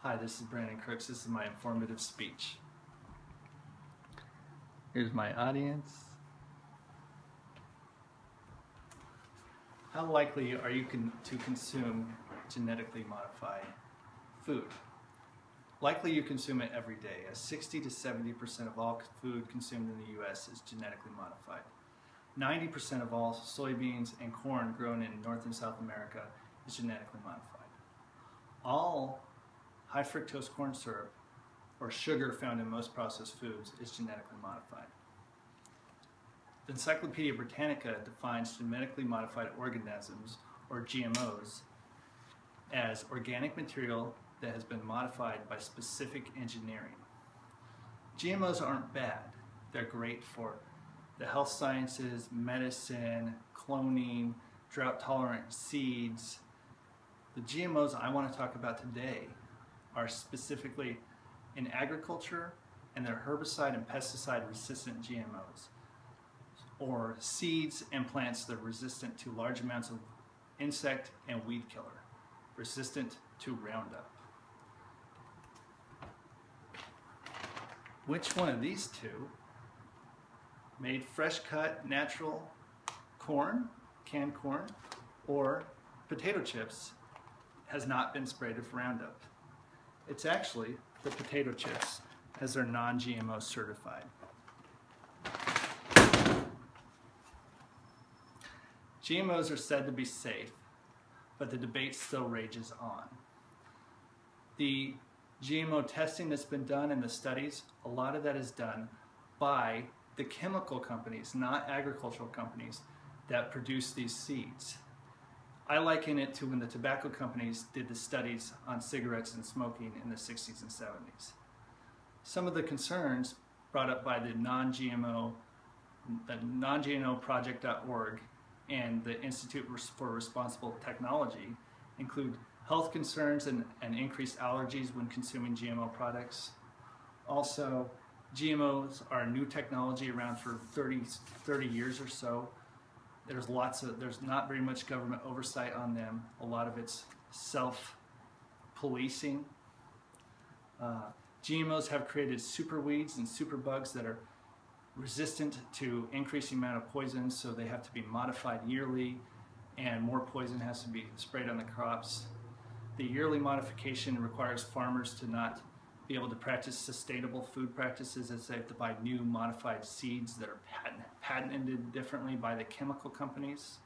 Hi, this is Brandon Crooks. This is my informative speech. Here's my audience. How likely are you to consume genetically modified food? Likely you consume it every day, as 60 to 70% of all food consumed in the U.S. is genetically modified. 90% of all soybeans and corn grown in North and South America is genetically modified. All high fructose corn syrup, or sugar found in most processed foods, is genetically modified. The Encyclopedia Britannica defines genetically modified organisms, or GMOs, as organic material that has been modified by specific engineering. GMOs aren't bad. They're great for the health sciences, medicine, cloning, drought-tolerant seeds. The GMOs I want to talk about today are specifically in agriculture, and they're herbicide and pesticide resistant GMOs, or seeds and plants that are resistant to large amounts of insect and weed killer, resistant to Roundup. Which one of these two, made fresh cut natural corn, canned corn, or potato chips, has not been sprayed with Roundup? It's actually the potato chips, as they're non-GMO certified. GMOs are said to be safe, but the debate still rages on. The GMO testing that's been done in the studies, a lot of that is done by the chemical companies, not agricultural companies, that produce these seeds. I liken it to when the tobacco companies did the studies on cigarettes and smoking in the 60s and 70s. Some of the concerns brought up by the non-GMO Project.org and the Institute for Responsible Technology include health concerns and increased allergies when consuming GMO products. Also, GMOs are a new technology around for 30 years or so. There's not very much government oversight on them. A lot of it's self-policing. GMOs have created super weeds and super bugs that are resistant to increasing amount of poison, so they have to be modified yearly, and more poison has to be sprayed on the crops. The yearly modification requires farmers to not be able to practice sustainable food practices, as they have to buy new modified seeds that are patented differently by the chemical companies.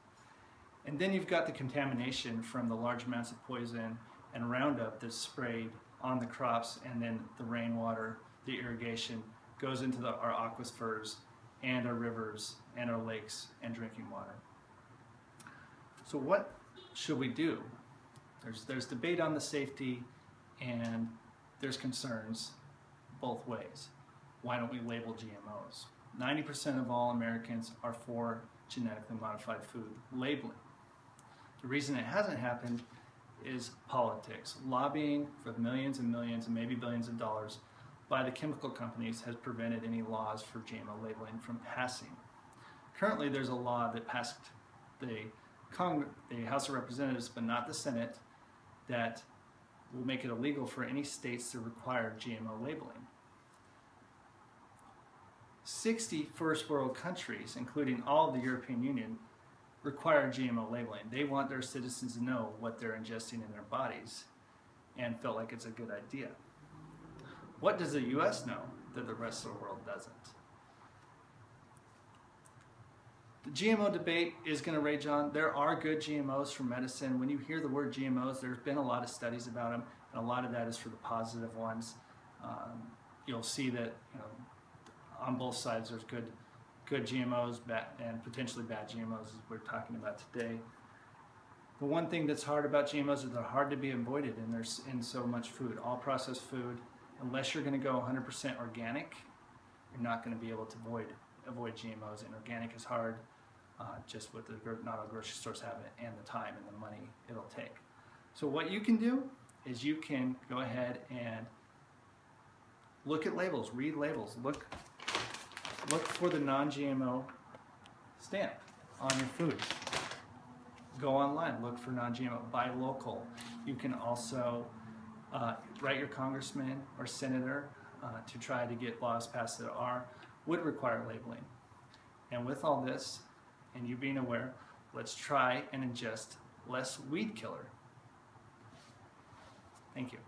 And then you've got the contamination from the large amounts of poison and Roundup that's sprayed on the crops, and then the rainwater, the irrigation, goes into our aquifers and our rivers and our lakes and drinking water. So what should we do? There's debate on the safety, and there's concerns both ways. Why don't we label GMOs? 90% of all Americans are for genetically modified food labeling. The reason it hasn't happened is politics. Lobbying for millions and millions and maybe billions of dollars by the chemical companies has prevented any laws for GMO labeling from passing. Currently, there's a law that passed the House of Representatives, but not the Senate, that will make it illegal for any states to require GMO labeling. 60 first world countries, including all of the European Union, require GMO labeling. They want their citizens to know what they're ingesting in their bodies, and felt like it's a good idea. What does the US know that the rest of the world doesn't? The GMO debate is going to rage on. There are good GMOs for medicine. When you hear the word GMOs, there's been a lot of studies about them, and a lot of that is for the positive ones. You'll see that, on both sides there's good GMOs and potentially bad GMOs, as we're talking about today. The one thing that's hard about GMOs is they're hard to be avoided, and there's in so much food. All processed food, unless you're going to go 100% organic, you're not going to be able to avoid GMOs, and organic is hard, just with not all grocery stores have it, and the time and the money it'll take. So what you can do is you can go ahead and look at labels, read labels, look for the non-GMO stamp on your food. Go online, look for non-GMO, buy local. You can also write your congressman or senator to try to get laws passed that would require labeling. And with all this, and you being aware, let's try and ingest less weed killer. Thank you.